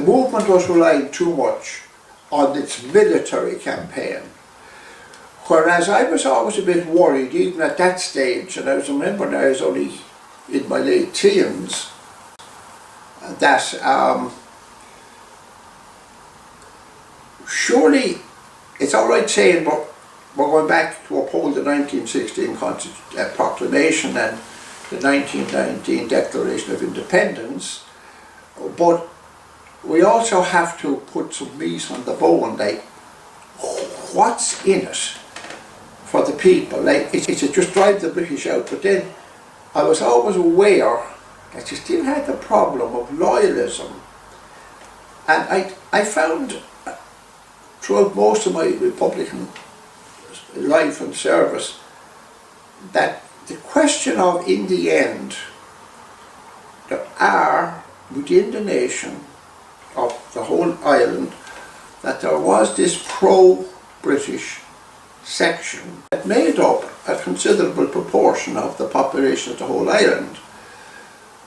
The movement was relying too much on its military campaign, whereas I was always a bit worried, even at that stage, and I remember I was only in my late teens, that surely it's all right saying we're going back to uphold the 1916 proclamation and the 1919 Declaration of Independence, but we also have to put some meat on the bone, like what's in it for the people. Like it's just drive the British out, but then I was always aware that you still had the problem of loyalism, and I found throughout most of my Republican life and service that the question of, in the end, there are within the nation of the whole island, that there was this pro-British section that made up a considerable proportion of the population of the whole island,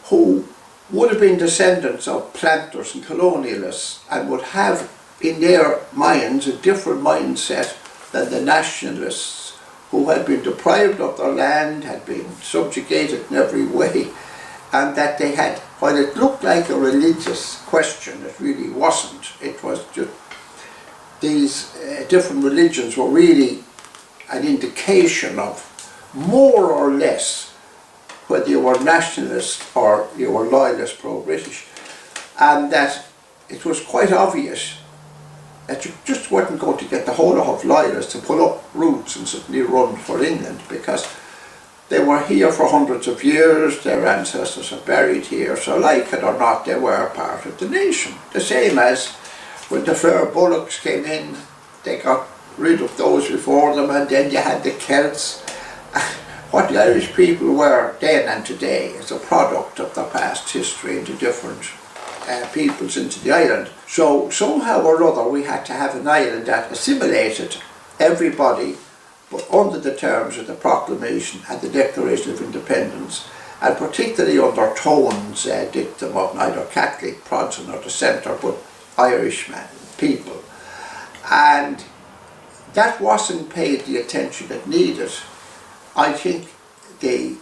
who would have been descendants of planters and colonialists and would have in their minds a different mindset than the nationalists, who had been deprived of their land, had been subjugated in every way, and that they had, while it looked like a religious question, it really wasn't. It was just these different religions were really an indication of more or less whether you were nationalist or you were loyalist pro-British, and that it was quite obvious that you just weren't going to get the whole lot of loyalists to put up roots and suddenly run for England, because they were here for hundreds of years, their ancestors are buried here, so like it or not, they were part of the nation. The same as when the fair bullocks came in, they got rid of those before them, and then you had the Celts. What the Irish people were then and today is a product of the past history into different peoples into the island. So somehow or other we had to have an island that assimilated everybody, but under the terms of the proclamation and the Declaration of Independence, and particularly under Tone's dictum of neither Catholic, Protestant or dissenter, but Irishman people. And that wasn't paid the attention it needed. I think we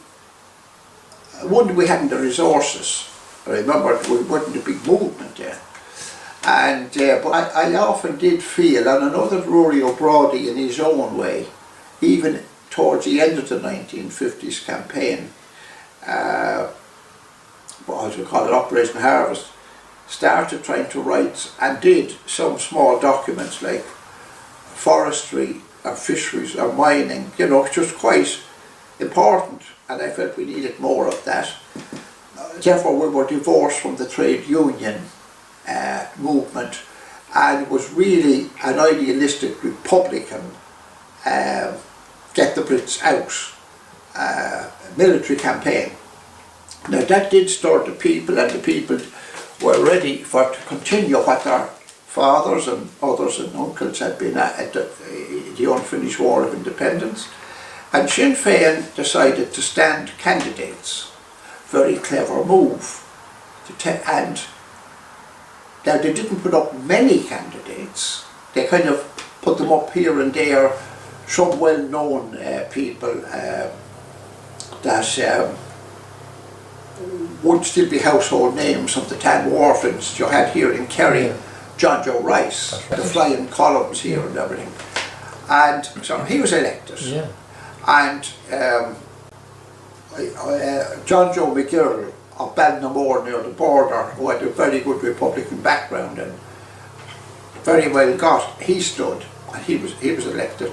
hadn't the resources. I remember we weren't a big movement then. And but I often did feel, and I know that Rory O'Brady in his own way, even towards the end of the 1950s campaign, what we call it, Operation Harvest, started trying to write and did some small documents like forestry or fisheries or mining, you know, which was quite important, and I felt we needed more of that. Therefore we were divorced from the trade union movement, and it was really an idealistic Republican get the Brits out military campaign. Now that did stir the people, and the people were ready to continue what their fathers and others and uncles had been at the unfinished War of Independence. And Sinn Féin decided to stand candidates. Very clever move. And now they didn't put up many candidates. They kind of put them up here and there, some well-known people that would still be household names of the Tan Wharfins you had here in Kerry. Yeah. John Joe Rice, right. The flying columns here and everything. And so he was elected. Yeah. And John Joe McGill of Ballinamore near the border, who had a very good Republican background and very well got, he stood, and he was elected.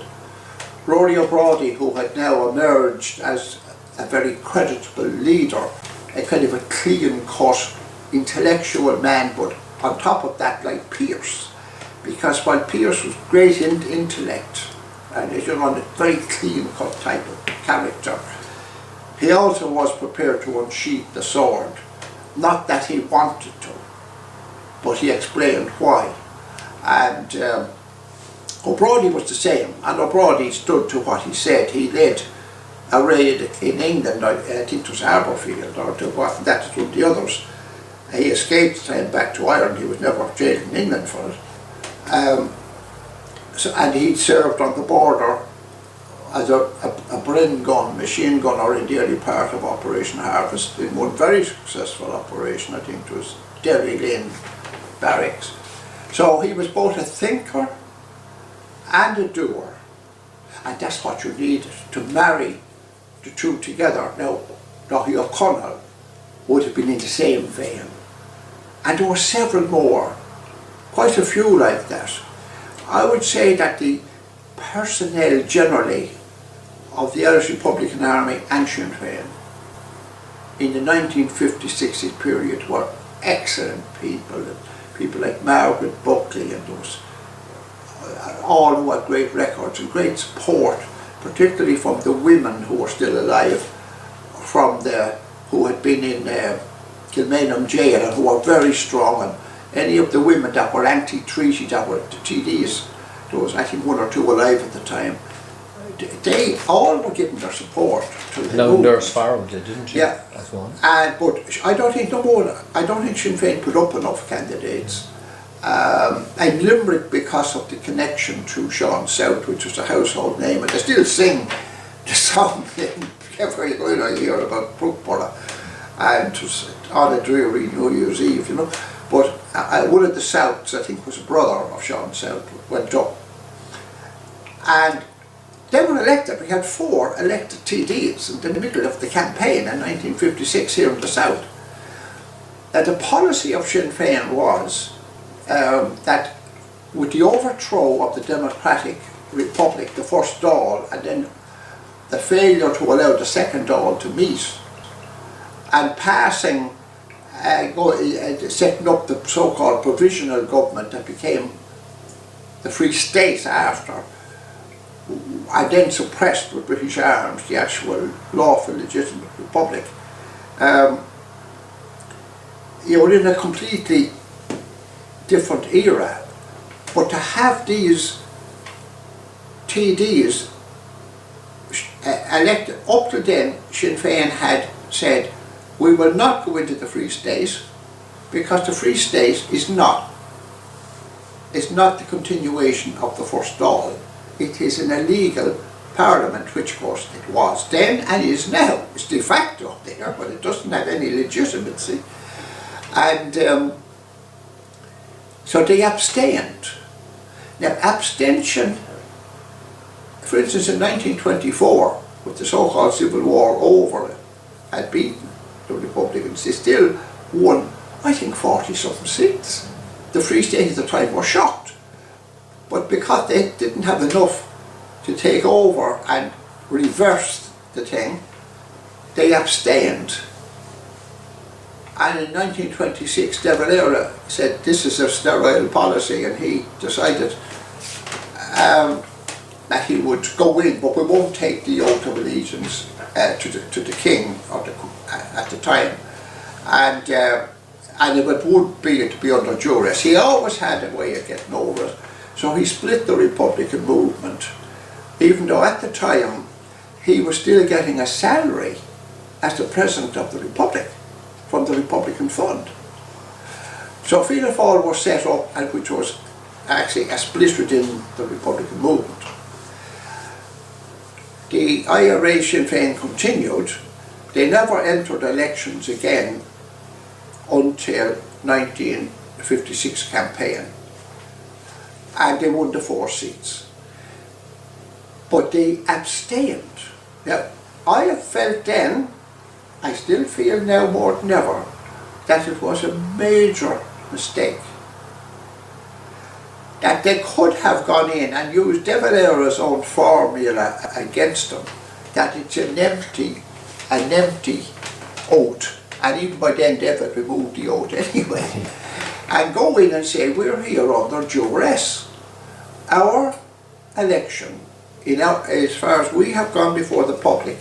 Rory O'Brady, who had now emerged as a very creditable leader, a kind of a clean-cut intellectual man, but on top of that like Pearse, because while Pearse was great in intellect and you know, a very clean-cut type of character, he also was prepared to unsheath the sword. Not that he wanted to, but he explained why. And O'Brady was the same, and O'Brady stood to what he said. He led a raid in England, I think it was Aberfield, or to what, that was one of the others, He escaped the time back to Ireland. He was never jailed in England for it. And he served on the border as a Bren gun, machine gunner in the early part of Operation Harvest, in one very successful operation. I think it was Derry Lane Barracks. So he was both a thinker and a doer, and that's what you needed to marry the two together. Now, Dáithí O'Connell would have been in the same vein, and there were several more, quite a few like that. I would say that the personnel generally of the Irish Republican Army and Sinn Féin in the 1950-60 period were excellent people. People like Margaret Buckley and those, all who had great records and great support, particularly from the women who were still alive, who had been in Kilkenny jail and who were very strong, and any of the women that were anti-treaty, that were the TDs, there was I think one or two alive at the time, they all were giving their support to the movement. Nurse Farrell did, didn't she? Yeah. As one. But I don't think Sinn Féin put up enough candidates. And Limerick, because of the connection to Sean South, which was a household name, and they still sing the song every time I hear about Brookborough, and it was on a dreary New Year's Eve, you know. But one of the Souths, I think was a brother of Sean South, went up. And they were elected. We had 4 elected TDs in the middle of the campaign in 1956 here in the South. Now, the policy of Sinn Féin was that with the overthrow of the Democratic Republic, the first Dáil, and then the failure to allow the second Dáil to meet, and passing, setting up the so-called provisional government that became the Free State after, and then suppressed with British arms the actual lawful legitimate republic. You were in a completely different era, but to have these TDs elected, up to then Sinn Féin had said we will not go into the Free State because the Free State is not the continuation of the first Dáil. It is an illegal parliament, which of course it was then and is now. It's de facto there, but it doesn't have any legitimacy. And so they abstained. Now, abstention, for instance, in 1924, with the so-called Civil War over, had beaten the Republicans, they still won, I think, 40-something seats. The Free State at the time were shocked. But because they didn't have enough to take over and reverse the thing, they abstained. And in 1926, De Valera said this is a sterile policy, and he decided that he would go in, but we won't take the oath of allegiance to the king at the time, and it would be to be under duress. He always had a way of getting over it. So he split the Republican movement, even though at the time he was still getting a salary as the President of the Republic from the Republican Fund. So Fianna Fáil was set up, and which was actually a split within the Republican movement. The IRA Sinn Féin continued. They never entered elections again until 1956 campaign. And they won the 4 seats. But they abstained. Now, I have felt then, I still feel now more than ever, that it was a major mistake. That they could have gone in and used De Valera's own formula against them, that it's an empty oath, and even by then they had removed the oath anyway. And go in and say, we're here under duress. Our election, as far as we have gone before the public,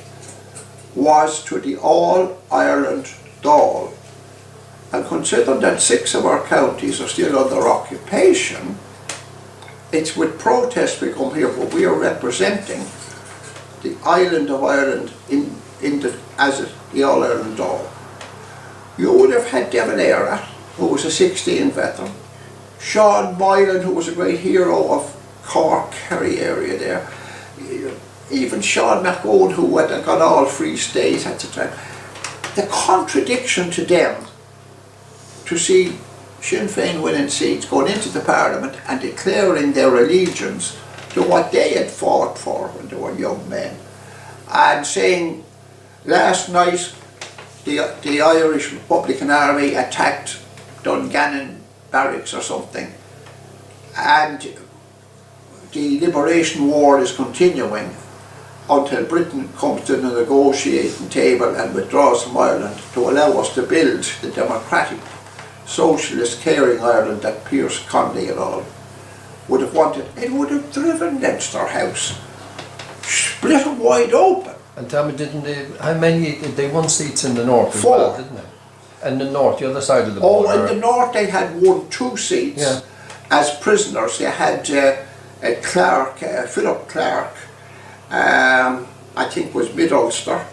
was to the All-Ireland Dáil. And considering that 6 of our counties are still under occupation, it's with protest we come here, but we are representing the island of Ireland as the All-Ireland Dáil. You would have had De Valera was a 16 veteran. Sean Moylan, who was a great hero of Cork, Kerry area there. Even Sean McGowan, who had got all Free State at the time. The contradiction to them, to see Sinn Féin winning seats, going into the Parliament and declaring their allegiance to what they had fought for when they were young men, and saying last night the Irish Republican Army attacked Dungannon barracks or something, and the Liberation War is continuing until Britain comes to the negotiating table and withdraws from Ireland to allow us to build the democratic, socialist, caring Ireland that Pierce Conley and all would have wanted. It would have driven Leinster House, split them wide open. And tell me, didn't they, how many, they won seats in the north as 4. well, didn't they? And the north, the other side of the border. Oh, in the north they had won 2 seats, yeah, as prisoners. They had Clark, Philip Clark, I think was Mid-Ulster,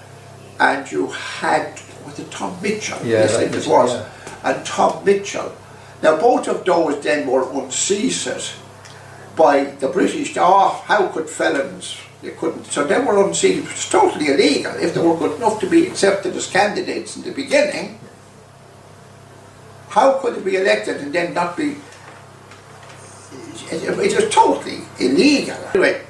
and you had, was it Tom Mitchell? Yeah, yes, it was. Yeah. And Tom Mitchell. Now both of those then were unseated by the British. Oh, how could felons? They couldn't. So they were unseated. It was totally illegal. If they were good enough to be accepted as candidates in the beginning, how could they be elected and then not be? It was totally illegal. Anyway,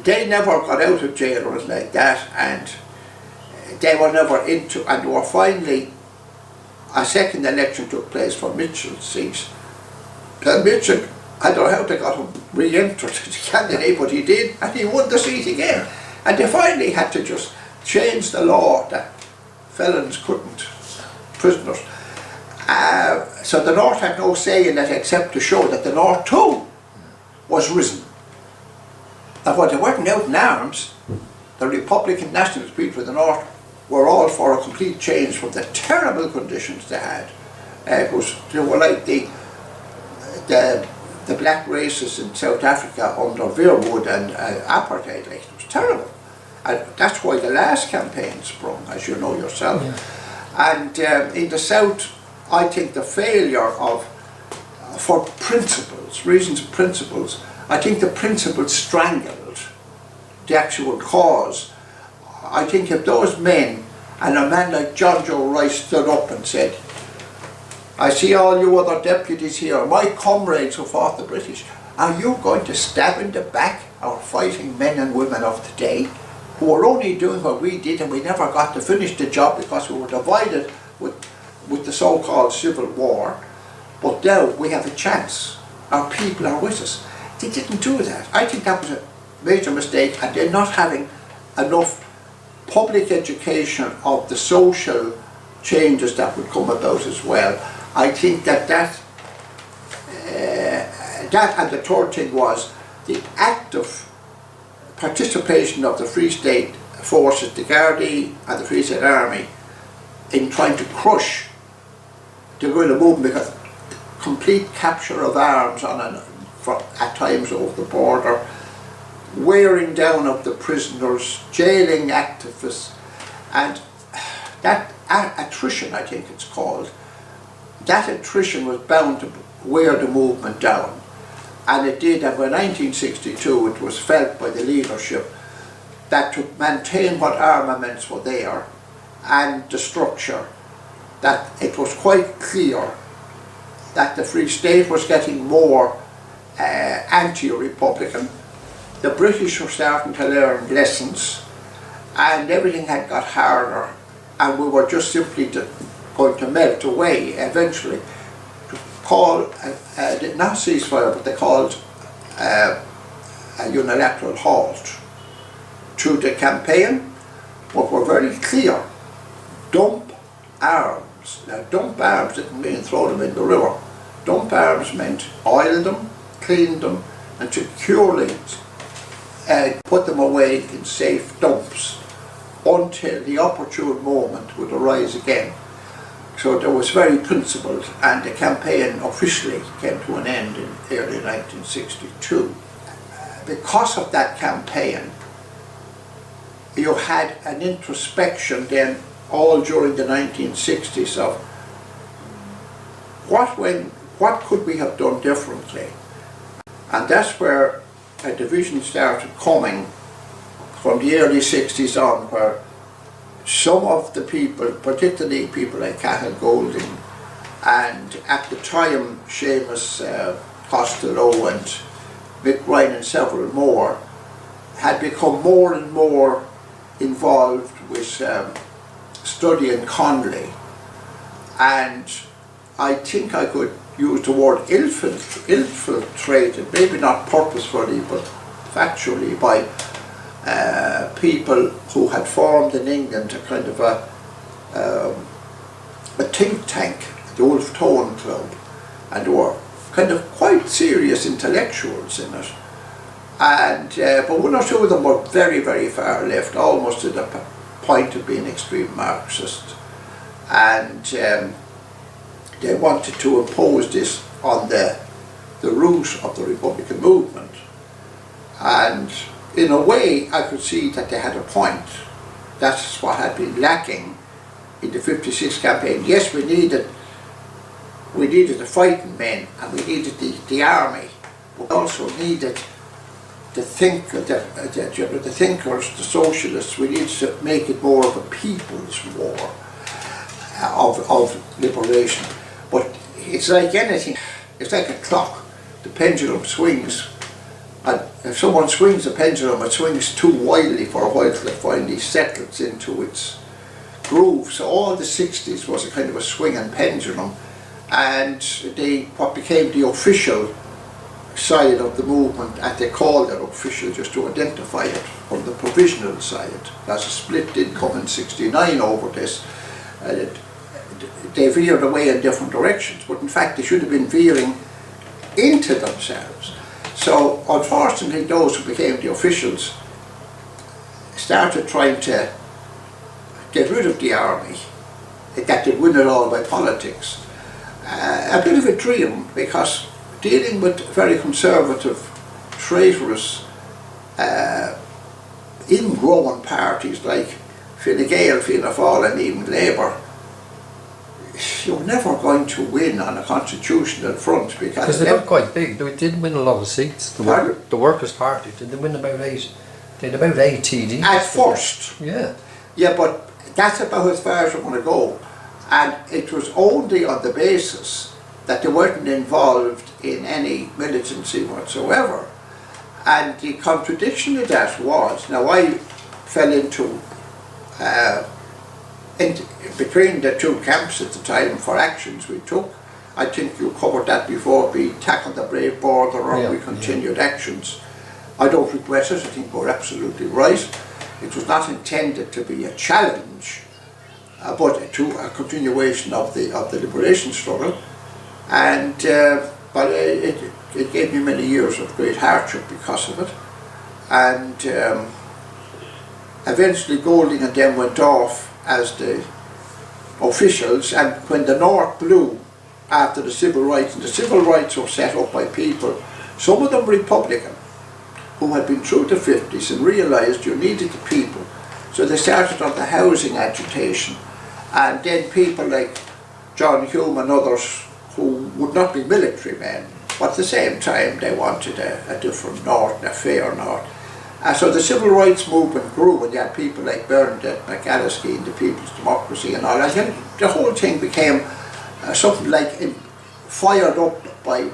they never got out of jail or like that, and they were never into, and they were finally, a second election took place for Mitchell's seat. And Mitchell, I don't know how they got him re-entered as a candidate, but he did, and he won the seat again. And they finally had to just change the law that felons couldn't, prisoners. So the North had no say in it except to show that the North too was risen. And when they weren't out in arms, the Republican nationalist people of the North were all for a complete change from the terrible conditions they had. Because they were like the black races in South Africa under Verwoerd and apartheid. Like, it was terrible. And that's why the last campaign sprung, as you know yourself. Yeah. And in the South, I think the failure of, for principles, reasons of principles, I think the principles strangled the actual cause. I think if those men, and a man like John Joe Rice stood up and said, I see all you other deputies here, my comrades who fought the British, are you going to stab in the back our fighting men and women of today, who were only doing what we did and we never got to finish the job because we were divided with the so-called Civil War, but now we have a chance, our people are with us. They didn't do that. I think that was a major mistake, and they're not having enough public education of the social changes that would come about as well. I think that and the third thing was the active participation of the Free State forces, the Gardaí and the Free State Army, in trying to crush the guerrilla movement, because complete capture of arms at times over the border, wearing down of the prisoners, jailing activists, and that attrition, I think it's called, that attrition was bound to wear the movement down. And it did, and by 1962 it was felt by the leadership that to maintain what armaments were there and the structure, that it was quite clear that the Free State was getting more anti-republican. The British were starting to learn lessons, and everything had got harder, and we were just simply going to melt away eventually. To call, not ceasefire, but they called a unilateral halt to the campaign, but were very clear: dump arms. Now, dump arms didn't mean throw them in the river. Dump arms meant oil them, clean them, and securely put them away in safe dumps until the opportune moment would arise again. So there was very principled, and the campaign officially came to an end in early 1962. Because of that campaign, you had an introspection then all during the 1960s of what could we have done differently? And that's where a division started coming from the early 60s on, where some of the people, particularly people like Cathal Golding, and at the time Seamus Costello and Mick Ryan and several more, had become more and more involved with studying Connolly. And I think I could use the word infiltrated, maybe not purposefully but factually, by people who had formed in England a kind of a think tank, the Wolf Tone Club, and they were kind of quite serious intellectuals in it. And but one or two of them were very, very far left, almost to the point of being extreme Marxist. And they wanted to impose this on the root of the Republican movement. And in a way, I could see that they had a point. That's what had been lacking in the '56 campaign. Yes, we needed the fighting men, and we needed the army, but we also needed the thinkers, the socialists. We needed to make it more of a people's war of liberation. But it's like anything, it's like a clock. The pendulum swings, and if someone swings a pendulum, it swings too wildly for a while till it finally settles into its groove. So all the 60s was a kind of a swinging pendulum, and what became the official side of the movement, and they called it official just to identify it from the provisional side. There's a split did come in '69 over this. They veered away in different directions, but in fact they should have been veering into themselves. So unfortunately those who became the officials started trying to get rid of the army, that they'd win it all by politics. A bit of a dream, because dealing with very conservative, traitorous, ingrown parties like Fine Gael, Fianna Fáil and even Labour, you're never going to win on a constitutional front, because they got quite big. They did win a lot of seats. The Workers' Party, did they win about 8? They had about 8 TDs. At first. Yeah. Yeah, but that's about as far as we're going to go. And it was only on the basis that they weren't involved in any militancy whatsoever. And the contradiction of that was, now I fell into between the two camps at the time for actions we took. I think you covered that before. We tackled the Brave Border, or we continued actions. I don't regret it. I think we're absolutely right. It was not intended to be a challenge, but to a continuation of the liberation struggle. And but it gave me many years of great hardship because of it. And eventually Golding and them went off as the officials, and when the North blew after the civil rights, and the civil rights were set up by people, some of them Republican, who had been through the 50s and realised you needed the people. So they started on the housing agitation, and then people like John Hume and others who would not be military men, but at the same time they wanted a different North, a fair North. So the civil rights movement grew, and you had people like Bernadette McAlliskey and the People's Democracy and all that. And the whole thing became something like fired up by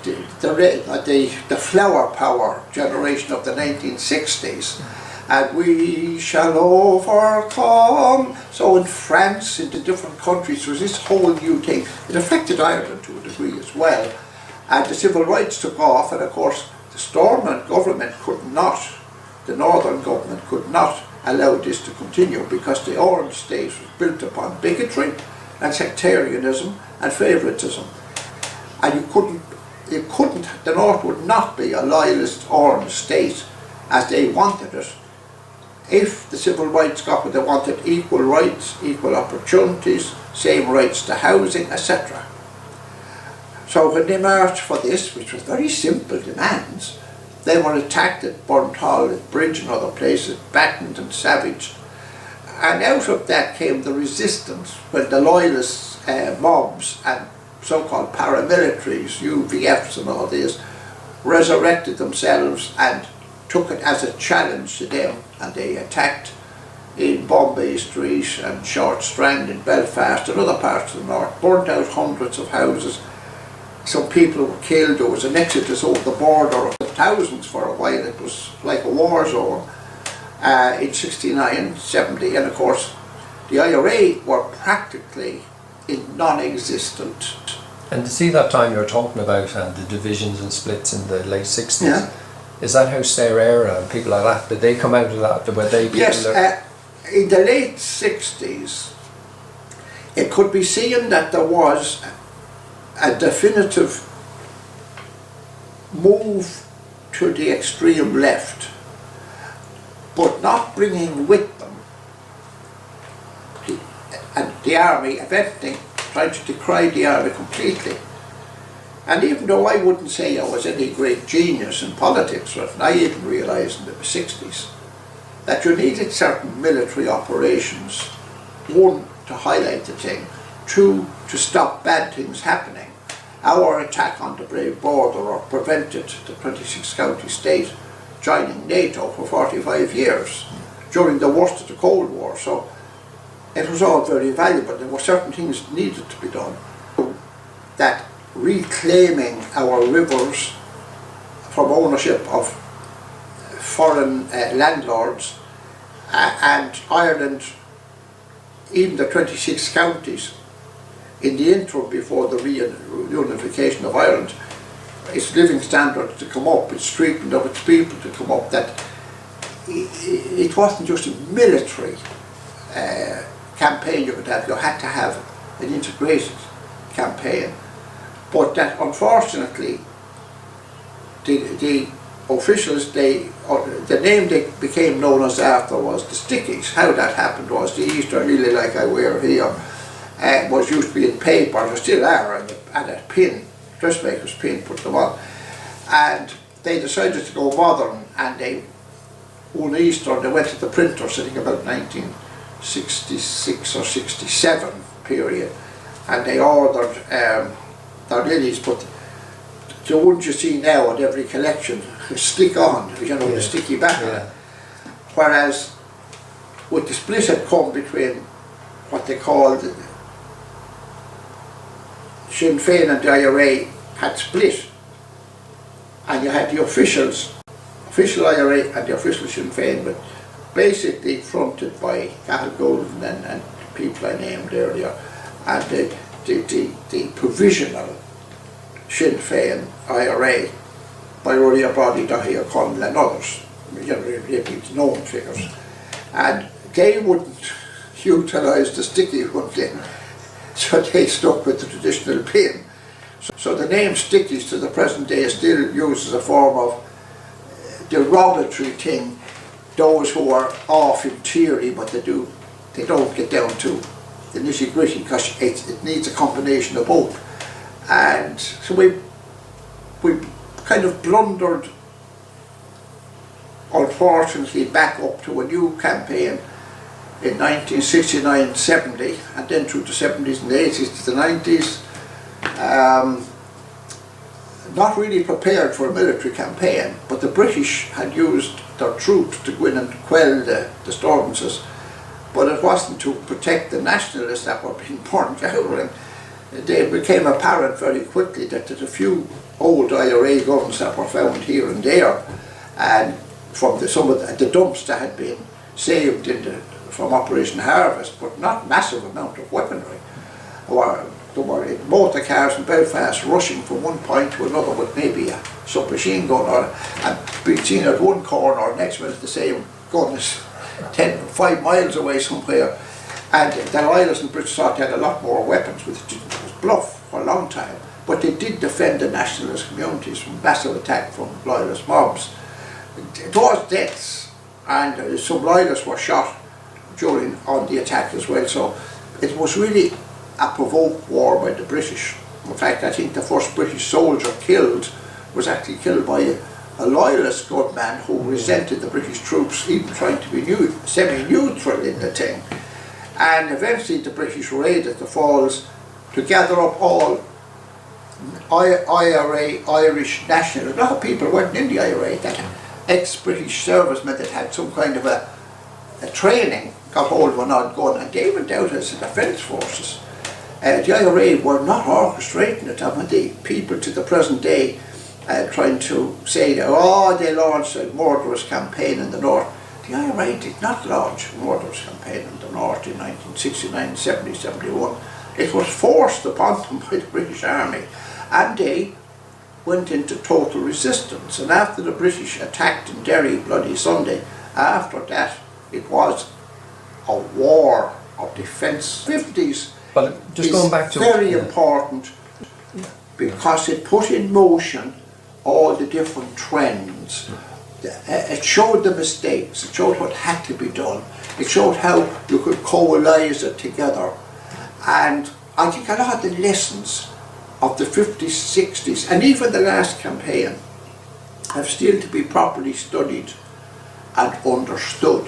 the flower power generation of the 1960s. And we shall overcome. So in France, in the different countries, there was this whole new thing. It affected Ireland to a degree as well. And the civil rights took off, and of course the Stormont government could not, the Northern government could not allow this to continue, because the Orange state was built upon bigotry and sectarianism and favouritism. And the North would not be a loyalist Orange state as they wanted it if the civil rights got what they wanted: equal rights, equal opportunities, same rights to housing, etc. So when they marched for this, which was very simple demands, they were attacked at Burnhall, at Bridge and other places, battened and savaged. And out of that came the resistance when the loyalists mobs and so-called paramilitaries, UVFs and all this, resurrected themselves and took it as a challenge to them, and they attacked in Bombay Street and Short Strand in Belfast and other parts of the north, burnt out hundreds of houses. Some people were killed. There was an exodus over the border of thousands for a while. It was like a war zone in 69, 70, and of course the IRA were practically non-existent. And to see that time you're talking about and the divisions and splits in the late 60s, Yeah. is that how Sarah and people like that, did they come out of that? Were they people Yes, that, in the late 60s it could be seen that there was a definitive move to the extreme left, but not bringing with them the army, if anything, trying to decry the army completely. And even though I wouldn't say I was any great genius in politics, I even realised in the 60s that you needed certain military operations, one, to highlight the thing, two, to stop bad things happening. Our attack on the Brave Border prevented the 26 county state joining NATO for 45 years during the worst of the Cold War. So it was all very valuable. There were certain things needed to be done. That reclaiming our rivers from ownership of foreign landlords, and Ireland, even the 26 counties, in the interim before the reunification of Ireland, its living standards to come up, its treatment of its people to come up, that it wasn't just a military campaign you could have, you had to have an integrated campaign. But that unfortunately the officials, the name they became known as after was the Stickies. How that happened was the Easter lily, like I wear here, was used to be in paper, they still are, and a pin, dressmaker's pin, put them on. And they decided to go modern, and they, one Easter, they went to the printer, sitting about 1966 or 67 period, and they ordered their lilies, but the ones you see now at every collection stick on, you know, the sticky back. Yeah. Whereas with the split had come between what they called Sinn Féin and the IRA had split, and you had the official IRA and the official Sinn Féin, but basically fronted by Cathal Golden and people I named earlier, and the provisional Sinn Féin IRA by Rory O'Brien, Dahi O'Connell and others, really known figures, and they wouldn't utilise the sticky one thing, so they stuck with the traditional pin. So the name Stickies to the present day is still used as a form of derogatory thing, those who are off in theory but they don't get down to the nitty gritty, because it needs a combination of both. And so we kind of blundered, unfortunately, back up to a new campaign in 1969-70, and then through the 70s and the 80s to the 90s. Not really prepared for a military campaign, but the British had used their troops to go in and quell the disturbances, but it wasn't to protect the nationalists that were being burnt out. And it became apparent very quickly that there's a few old IRA guns that were found here and there, and from some of the dumps that had been saved from Operation Harvest, but not massive amount of weaponry. There were motor cars in Belfast rushing from one point to another with maybe a submachine gun, and being seen at one corner, next minute the same gun is 5 miles away somewhere. And the Loyalists and British thought they had a lot more weapons, which was bluff for a long time, but they did defend the nationalist communities from massive attack from Loyalist mobs. There was deaths, and some Loyalists were shot on the attack as well, so it was really a provoked war by the British. In fact, I think the first British soldier killed was actually killed by a Loyalist gunman who resented the British troops even trying to be semi-neutral in the thing. And eventually the British raided the falls, to gather up all IRA, Irish national. A lot of people weren't in the IRA, that ex-British servicemen that had some kind of a training, got hold of an odd gun, and they went out as the defence forces. The IRA were not orchestrating it, and the people to the present day trying to say that, oh, they launched a murderous campaign in the north. The IRA did not launch a murderous campaign in the north in 1969, 70, 71. It was forced upon them by the British Army, and they went into total resistance. And after the British attacked in Derry Bloody Sunday, after that it was a war of defence. 50s But just going back to very important because it put in motion all the different trends. It showed the mistakes, it showed what had to be done, it showed how you could coalise it together. And I think a lot of the lessons of the 50s, 60s, and even the last campaign have still to be properly studied and understood.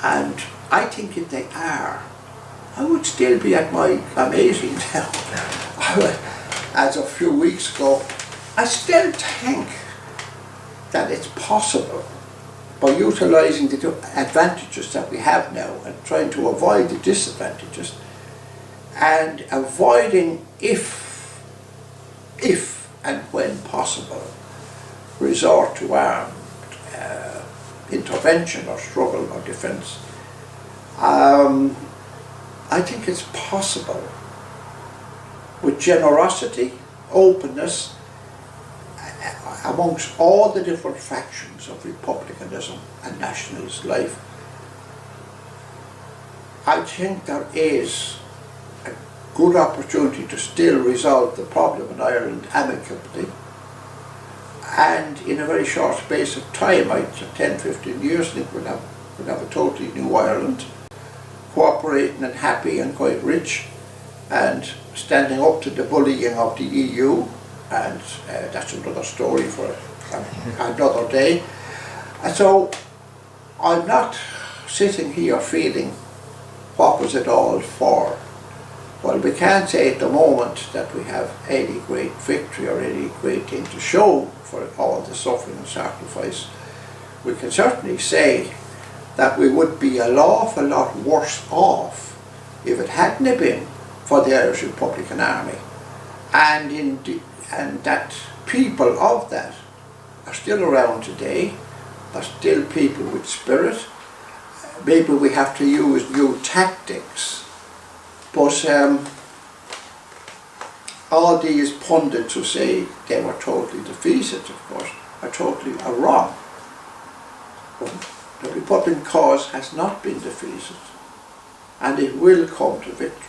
And I think if they are, I would still be at my amazing now. As a few weeks ago, I still think that it's possible, by utilising the advantages that we have now and trying to avoid the disadvantages, and avoiding, if and when possible, resort to armed intervention or struggle or defence. I think it's possible with generosity, openness, amongst all the different factions of republicanism and nationalist life. I think there is a good opportunity to still resolve the problem in Ireland amicably, and in a very short space of time, I'd say 10-15 years, I think we'll have a totally new Ireland, cooperating and happy and quite rich, and standing up to the bullying of the EU, and that's another story for another day. And so I'm not sitting here feeling, what was it all for? Well, we can't say at the moment that we have any great victory or any great thing to show for all the suffering and sacrifice. We can certainly say that we would be an awful lot worse off if it hadn't been for the Irish Republican Army, and that people of that are still around today. There's still people with spirit. Maybe we have to use new tactics, but all these pundits who say they were totally defeated, of course, are totally wrong. The Republican cause has not been defeated, and it will come to victory.